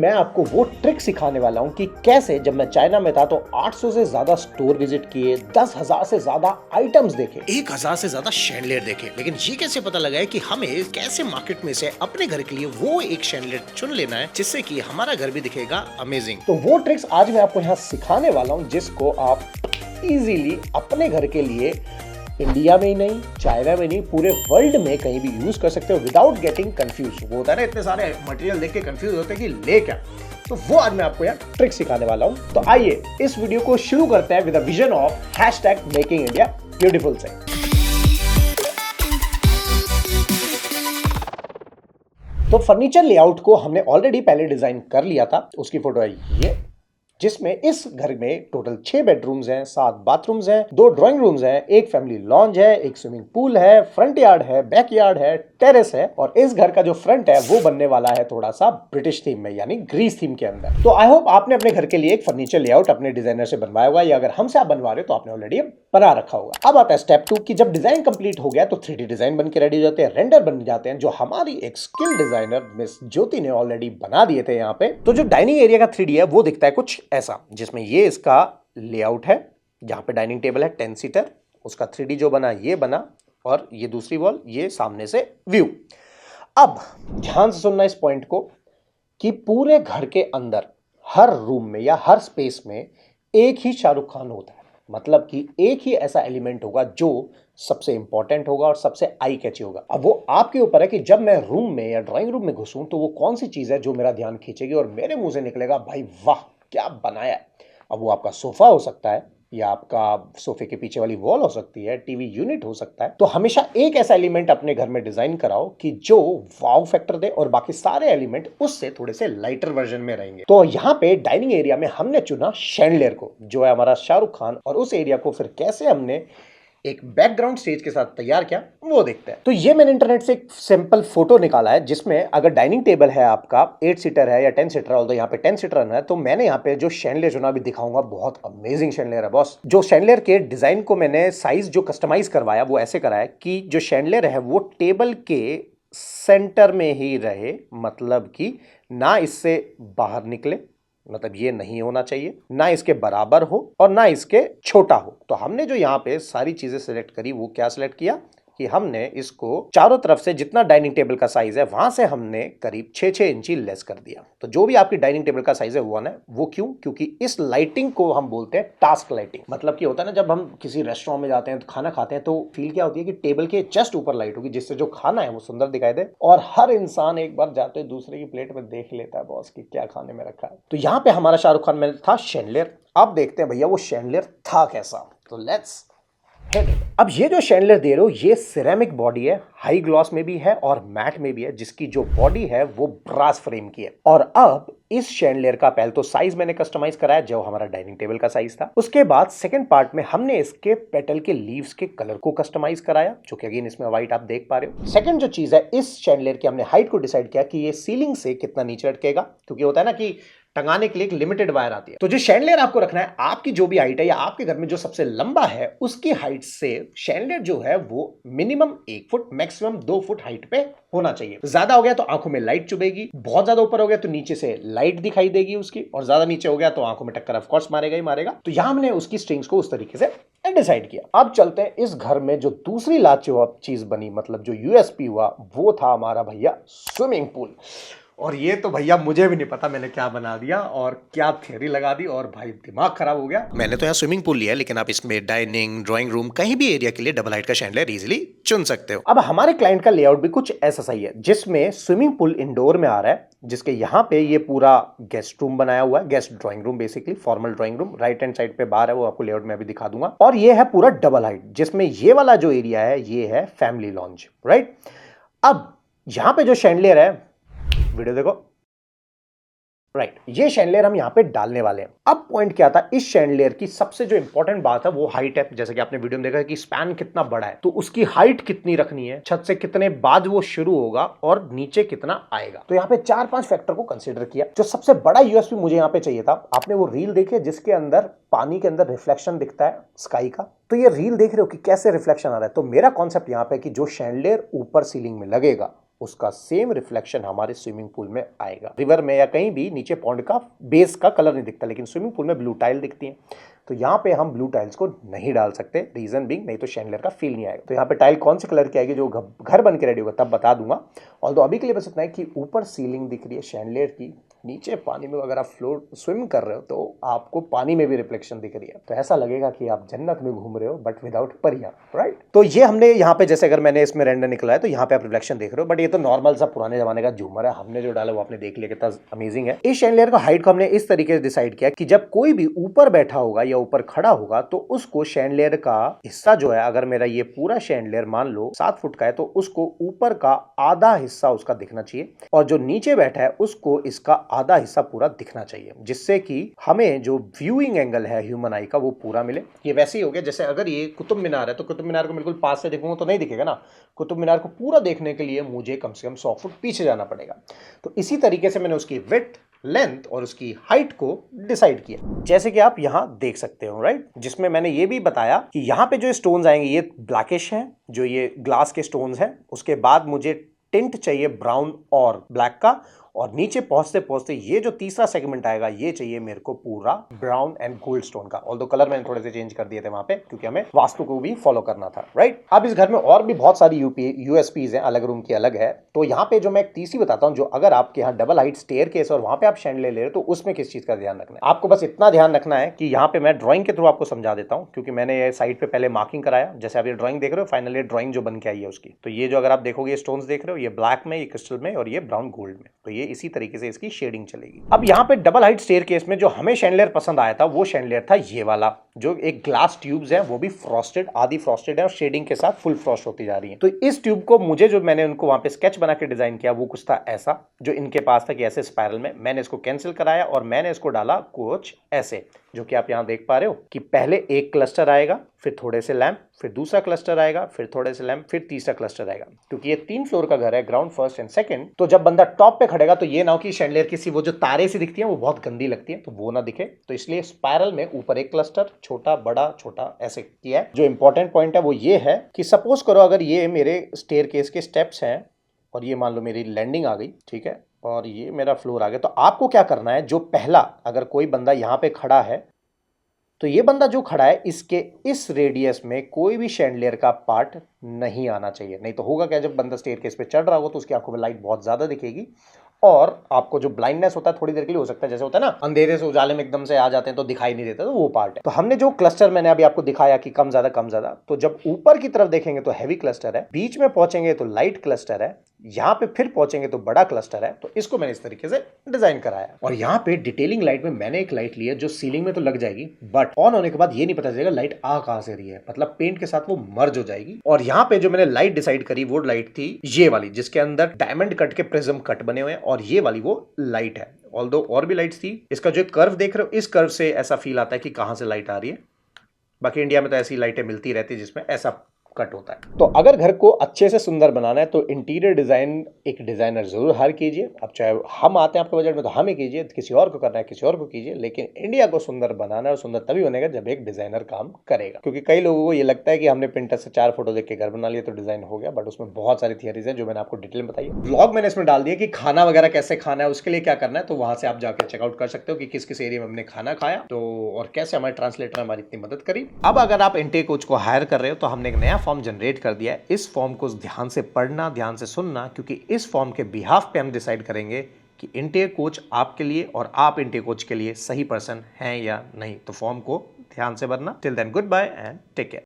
मैं आपको वो ट्रिक सिखाने वाला हूँ कि कैसे जब मैं चाइना में था तो 800 से ज्यादा स्टोर विजिट किए, 10,000 से ज्यादा आइटम्स देखे, 1,000 से ज्यादा शैंडलियर देखे, लेकिन ये कैसे पता लगा है कि हमें कैसे मार्केट में से अपने घर के लिए वो एक शैंडलियर चुन लेना है जिससे कि हमारा घर भी दिखेगा अमेजिंग। तो वो ट्रिक्स आज मैं आपको यहाँ सिखाने वाला हूँ जिसको आप इजीली अपने घर के लिए इंडिया में ही नहीं, चाइना में नहीं, पूरे वर्ल्ड में कहीं भी यूज कर सकते हो विदाउट गेटिंग कंफ्यूज। वो होता है ना, इतने सारे मटेरियल देख के कंफ्यूज होते हैं कि ले क्या, तो वो आज मैं आपको यहाँ ट्रिक सिखाने वाला हूँ। तो आइए इस वीडियो को शुरू करते हैं with the vision of #making India beautiful से। तो फर्नीचर लेआउट को हमने ऑलरेडी पहले डिजाइन कर लिया था, उसकी फोटो है ये, जिसमें इस घर में टोटल 6 बेडरूम्स हैं, 7 बाथरूम्स हैं, 2 ड्राइंग रूम्स हैं, एक फैमिली लॉन्ज है, एक स्विमिंग पूल है, फ्रंट यार्ड है, बैक यार्ड है, टेरेस है। और इस घर का जो फ्रंट है वो बनने वाला है थोड़ा सा ब्रिटिश थीम में, यानी ग्रीस थीम के अंदर। तो आई होप आपने अपने घर के लिए एक फर्नीचर लेआउट अपने डिजाइनर से बनवाया होगा, या अगर हमसे आप बनवा रहे हो तो आपने ऑलरेडी बना रखा होगा। अब आता है स्टेप 2 कि जब डिजाइन कंप्लीट हो गया तो 3D डिजाइन बन के रेडी हो जाते हैं, रेंडर बन जाते हैं, जो हमारी एक स्किल डिजाइनर मिस ज्योति ने ऑलरेडी बना दिए थे यहाँ पे। तो जो डाइनिंग एरिया का 3D है वो दिखता है कुछ ऐसा, जिसमें ये इसका लेआउट है, जहां पे डाइनिंग टेबल है 10 सीटर, उसका 3D जो बना ये बना, और ये दूसरी वॉल, ये सामने से व्यू। अब ध्यान से सुनना इस पॉइंट को कि पूरे घर के अंदर हर रूम में या हर स्पेस में एक ही शाहरुख खान होता है, मतलब कि एक ही ऐसा एलिमेंट होगा जो सबसे इंपॉर्टेंट होगा और सबसे आई कैची होगा। अब वो आपके ऊपर है कि जब मैं रूम में या ड्राइंग रूम में घुसूं तो वो कौन सी चीज है जो मेरा ध्यान खींचेगी और मेरे मुंह से निकलेगा भाई वाह क्या बनाया है। अब वो आपका सोफा हो सकता है, या आपका सोफे के पीछे वाली वॉल हो सकती है, टीवी यूनिट हो सकता है। तो हमेशा एक ऐसा एलिमेंट अपने घर में डिजाइन कराओ कि जो वाव फैक्टर दे और बाकी सारे एलिमेंट उससे थोड़े से लाइटर वर्जन में रहेंगे। तो यहाँ पे डाइनिंग एरिया में हमने चुना शैंडलियर को, जो है हमारा शाहरुख खान, और उस एरिया को फिर कैसे हमने एक बैकग्राउंड स्टेज के साथ तैयार किया वो देखते हैं। तो ये मैंने इंटरनेट से एक सिंपल फोटो निकाला है, जिसमें अगर डाइनिंग टेबल है आपका 8 सीटर है या 10 सीटर, ऑल्दो यहाँ पे 10 सीटर है, तो मैंने यहाँ पे जो शैंडलियर चुना भी दिखाऊंगा, बहुत अमेजिंग शैंडलियर है बॉस। जो शैंडलियर के डिजाइन को मैंने साइज जो कस्टमाइज करवाया वो ऐसे करा है कि जो शैंडलियर है वो टेबल के सेंटर में ही रहे, मतलब कि ना इससे बाहर निकले, मतलब ये नहीं होना चाहिए, ना इसके बराबर हो और ना इसके छोटा हो। तो हमने जो यहाँ पे सारी चीजें सिलेक्ट करी वो क्या सिलेक्ट किया कि हमने इसको चारों तरफ से जितना डाइनिंग टेबल का साइज है वहां से हमने करीब 6-6 इंची लेस कर दिया। तो जो भी आपकी डाइनिंग टेबल का साइज है वो है वो क्यों, क्योंकि इस लाइटिंग को हम बोलते हैं टास्क लाइटिंग। मतलब कि होता है ना, जब हम किसी रेस्टोरेंट में जाते हैं तो खाना खाते हैं तो फील क्या होती है कि टेबल के जस्ट ऊपर लाइट होगी, जिससे जो खाना है वो सुंदर दिखाई दे और हर इंसान एक बार जाते हुए दूसरे की प्लेट में देख लेता है बॉस की क्या खाने में रखा है। तो यहाँ पे हमारा शाहरुख खान में था शैंडलियर। अब देखते हैं भैया वो शैंडलियर था कैसा। तो लेट्स। अब ये जो शैंडलियर दे रहे हो ये सिरेमिक बॉडी है, हाई ग्लॉस में भी है और मैट में भी है, जिसकी जो बॉडी है वो ब्रास फ्रेम की है। और अब इस शैंडलियर का पहले तो साइज मैंने कस्टमाइज कराया जो हमारा डाइनिंग टेबल का साइज था। उसके बाद सेकंड पार्ट में हमने इसके पेटल के लीव्स के कलर को कस्टमाइज कराया, जो कि अगेन इसमें व्हाइट आप देख पा रहे हो। सेकंड जो चीज है, इस शैंडलियर की हमने हाइट को डिसाइड किया कि ये सीलिंग से कितना नीचे लटकेगा, क्योंकि होता है ना कि टंगाने के लिए एक लिमिटेड वायर आती है। तो जो शैंडलियर आपको रखना है, आपकी जो भी हाइट है या आपके घर में जो सबसे लंबा है उसकी हाइट से शैंडलियर जो है वो minimum 1 foot maximum 2 foot height पे होना चाहिए। ज्यादा हो गया तो आंखों में लाइट चुभेगी, बहुत ज्यादा ऊपर हो गया तो नीचे से लाइट दिखाई देगी उसकी, और ज्यादा नीचे हो गया तो आंखों में टक्कर ऑफकोर्स मारेगा ही मारेगा। तो यहां हमने उसकी स्ट्रिंग्स को उस तरीके से डिसाइड किया। अब चलते हैं इस घर में जो दूसरी लाजवाब चीज बनी, मतलब जो यूएसपी हुआ, वो था हमारा भैया स्विमिंग पूल। और ये तो भैया मुझे भी नहीं पता मैंने क्या बना दिया और क्या थ्योरी लगा दी, और भाई दिमाग खराब हो गया। मैंने तो यहाँ स्विमिंग पूल लिया, लेकिन आप इसमें डाइनिंग, ड्राइंग रूम, कहीं भी एरिया के लिए डबल हाइट का शैंडलियर इजीली चुन सकते हो। अब हमारे क्लाइंट का लेआउट भी कुछ ऐसा सही है, जिसमें स्विमिंग पूल इंडोर में आ रहा है, जिसके यहाँ पे ये पूरा गेस्ट रूम बनाया हुआ है, guest drawing room, basically formal drawing room. Right hand side पे बाहर है, वो आपको लेआउट में अभी दिखा दूंगा। और ये है पूरा डबल हाइट, जिसमें ये वाला जो एरिया है ये है फैमिली लॉन्ज, राइट। अब यहां पे जो शैंडलियर है, वीडियो देखो, राइट, ये शैंडलियर हम यहाँ पे डालने वाले हैं। अब पॉइंट क्या था, इस शैंडलियर की सबसे जो इंपॉर्टेंट बात है वो हाइट है। जैसे कि आपने वीडियो में देखा है कि स्पैन कितना बड़ा है, तो उसकी हाइट कितनी रखनी है, छत से कितने बाद वो शुरू होगा और नीचे कितना आएगा। तो यहाँ पे 4-5 फैक्टर को कंसीडर किया। जो सबसे बड़ा यूएसपी मुझे यहाँ पे चाहिए था, आपने वो रील देखी जिसके अंदर पानी के अंदर रिफ्लेक्शन दिखता है स्काई का, तो ये रील देख रहे हो कि कैसे रिफ्लेक्शन आ रहा है। तो मेरा कॉन्सेप्ट यहाँ पे कि जो शैंडलियर ऊपर सीलिंग में लगेगा उसका सेम रिफ्लेक्शन हमारे स्विमिंग पूल में आएगा। रिवर में या कहीं भी नीचे पॉन्ड का बेस का कलर नहीं दिखता, लेकिन स्विमिंग पूल में ब्लू टाइल दिखती है। तो यहाँ पे हम ब्लू टाइल्स को नहीं डाल सकते, रीजन बीइंग नहीं तो शैंडलियर का फील नहीं आएगा। तो यहाँ पे टाइल कौन से कलर की आएगी जो घर बन के रेडी होगा तब बता दूंगा। और तो अभी के लिए बस इतना है कि ऊपर सीलिंग दिख रही है शैंडलियर की, नीचे पानी में अगर आप फ्लोट स्विम कर रहे हो तो आपको पानी में भी रिफ्लेक्शन दिख रही है, तो ऐसा लगेगा कि आप जन्नत में घूम रहे हो बट विदाउट परियां, राइट। तो ये हमने यहाँ पे जैसे अगर मैंने इसमें रेंडर निकला है तो यहाँ पे आप रिफ्लेक्शन देख रहे हो, बट ये तो नॉर्मल सा पुराने जमाने का झूमर है, हमने जो डाला वो आपने देख लिया कितना अमेजिंग है। इस शैंडलियर का हाइट को हमने इस तरीके से डिसाइड किया कि जब कोई भी ऊपर बैठा होगा या ऊपर खड़ा होगा तो उसको शैंडलियर का हिस्सा जो है, अगर मेरा ये पूरा शैंडलियर मान लो 7 फुट का है तो उसको ऊपर का आधा हिस्सा उसका दिखना चाहिए, और जो नीचे बैठा है उसको इसका आधा हिस्सा पूरा दिखना चाहिए, जिससे कि हमें जो व्यूइंग एंगल है ह्यूमन आई का वो पूरा मिले। ये वैसे ही हो गया जैसे अगर ये कुतुब मीनार है तो कुतुब मीनार को बिल्कुल पास से देखूंगा तो नहीं दिखेगा ना, कुतुब मीनार को पूरा देखने के लिए मुझे कम से कम 100 फुट पीछे जाना पड़ेगा। तो इसी तरीके से मैंने उसकी विड्थ, लेंथ और उसकी हाइट को डिसाइड किया, जैसे कि आप यहां देख सकते हो, राइट। जिसमें मैंने ये भी बताया कि यहां पे जो स्टोन्स आएंगे ये ब्लैकिश हैं, जो ये ग्लास के स्टोन्स हैं। उसके बाद मुझे टिंट चाहिए ब्राउन और ब्लैक का, और नीचे पहुंचते पहुंचते ये जो तीसरा सेगमेंट आएगा ये चाहिए मेरे को पूरा ब्राउन एंड गोल्ड स्टोन का। ऑल्दो कलर मैंने थोड़े से चेंज कर दिए थे वहां पे क्योंकि हमें वास्तु को भी फॉलो करना था, राइट। अब इस घर में और भी बहुत सारी यूएसपीज हैं, अलग रूम की अलग है। तो यहाँ पे जो मैं एक तीसरी बताता हूँ, जो अगर आपके यहाँ डबल हाइट स्टेयरकेस और वहां पे आप शैंडलियर ले रहे हो तो उसमें किस चीज का ध्यान रखना है आपको, बस इतना ध्यान रखना है कि यहाँ पे मैं ड्रॉइंग के थ्रू आपको समझा देता हूँ, क्योंकि मैंने ये साइड पे पहले मार्किंग कराया। जैसे आप ये ड्रॉइंग देख रहे हो, फाइनली ड्रॉइंग जो बन के आई है उसकी, तो ये जो अगर आप देखोगे स्टोन्स देख रहे हो, ये ब्लैक में, ये क्रिस्टल में और ये ब्राउन गोल्ड में, तो ये इसी तरीके से की शेडिंग चलेगी। अब यहाँ पे डबल हाइट स्टेयरकेस में जो हमें शैंडलियर पसंद आया था वो शैंडलियर था ये वाला, जो एक ग्लास ट्यूब्स है, वो भी फ्रॉस्टेड, आधी फ्रॉस्टेड है और शेडिंग के साथ फुल फ्रॉस्ट होती जा रही है। तो इस ट्यूब को मुझे जो मैंने उनको वहां पे स्केच बना के डिजाइन किया वो कुछ था ऐसा, जो इनके पास था कि ऐसे स्पाइरल में। मैंने इसको कैंसिल कराया और मैंने इसको डाला कुछ ऐसे, जो कि आप यहां देख पा रहे हो कि पहले एक क्लस्टर आएगा, फिर थोड़े से लैंप, फिर दूसरा क्लस्टर आएगा, फिर थोड़े से लैंप, फिर तीसरा क्लस्टर आएगा। क्योंकि ये 3 फ्लोर का घर है, ग्राउंड, फर्स्ट एंड सेकंड, तो जब बंदा टॉप पे खड़ेगा तो ये ना हो कि शैंडलियर की सी वो जो तारे सी दिखती है वो बहुत गंदी लगती है तो वो ना दिखे, तो इसलिए स्पाइरल में ऊपर एक क्लस्टर, छोटा बड़ा छोटा ऐसे किया है। जो इंपॉर्टेंट पॉइंट है वो ये है कि सपोज करो अगर ये मेरे स्टेयरकेस के स्टेप्स हैं और ये मान लो मेरी लैंडिंग आ गई, ठीक है, और ये मेरा फ्लोर आ गया, तो आपको क्या करना है, जो पहला अगर कोई बंदा यहाँ पे खड़ा है तो ये बंदा जो खड़ा है इसके इस रेडियस में कोई भी शैंडलियर का पार्ट नहीं आना चाहिए। नहीं तो होगा क्या, जब बंदा स्टेयरकेस पे चढ़ रहा होगा तो उसकी आंखों में लाइट बहुत ज्यादा दिखेगी और आपको जो ब्लाइंडनेस होता है थोड़ी देर के लिए हो सकता है, जैसे होता है ना अंधेरे से उजाले में एकदम से आ जाते हैं तो दिखाई नहीं देता, तो वो पार्ट है। तो हमने जो क्लस्टर मैंने अभी आपको दिखाया कि कम ज्यादा कम ज्यादा, तो जब ऊपर की तरफ देखेंगे तो हैवी क्लस्टर है, बीच में पहुंचेंगे तो लाइट क्लस्टर है, यहाँ पे फिर पहुंचेंगे तो बड़ा क्लस्टर है। तो इसको मैंने इस तरीके से डिजाइन कराया। और यहाँ पे डिटेलिंग लाइट में मैंने एक लाइट ली है जो सीलिंग में तो लग जाएगी, बट ऑन होने के बाद ये नहीं पता चलेगा लाइट आ कहां से रही है, मतलब पेंट के साथ वो मर्ज हो जाएगी। और यहाँ पे जो मैंने लाइट डिसाइड करी वो लाइट थी ये वाली, जिसके अंदर डायमंड कट के प्रिज्म कट बने हुए हैं, और ये वाली वो लाइट है। ऑल्दो और भी लाइट्स थी, इसका जो कर्व देख रहे हो, इस कर्व से ऐसा फील आता है कि कहां से लाइट आ रही है। बाकी इंडिया में तो ऐसी लाइटें मिलती रहती है जिसमें ऐसा कट होता है। तो अगर घर को अच्छे से सुंदर बनाना है तो इंटीरियर डिजाइन एक डिजाइनर जरूर हायर कीजिए। अब चाहे हम आते हैं आपके बजट में तो हमें कीजिए, किसी और को करना है किसी और को कीजिए, लेकिन इंडिया को सुंदर बनाना है और सुंदर तभी बनेगा जब एक डिजाइनर काम करेगा। क्योंकि कई लोगों को ये लगता है कि हमने पिंटरेस्ट से 4 फोटो देख के घर बना लिया तो डिजाइन हो गया, बट उसमें बहुत सारी थियरीज है जो मैंने आपको डिटेल में बताई है। ब्लॉग मैंने इसमें डाल दिया कि खाना वगैरह कैसे खाना है, उसके लिए क्या करना है, तो वहां से आप जाकर चेकआउट कर सकते हो कि किस किस एरिया में हमने खाना खाया तो और कैसे हमारे ट्रांसलेटर हमारी इतनी मदद करी। अब अगर आप इंटेक कोच को हायर कर रहे हो तो हमने एक नया फॉर्म जनरेट कर दिया। इस फॉर्म को ध्यान से पढ़ना, ध्यान से सुनना, क्योंकि इस फॉर्म के बिहाफ पे हम डिसाइड करेंगे कि इंटेक कोच आपके लिए और आप इंटेक कोच के लिए सही पर्सन हैं या नहीं। तो फॉर्म को ध्यान से भरना। Till then goodbye and take care.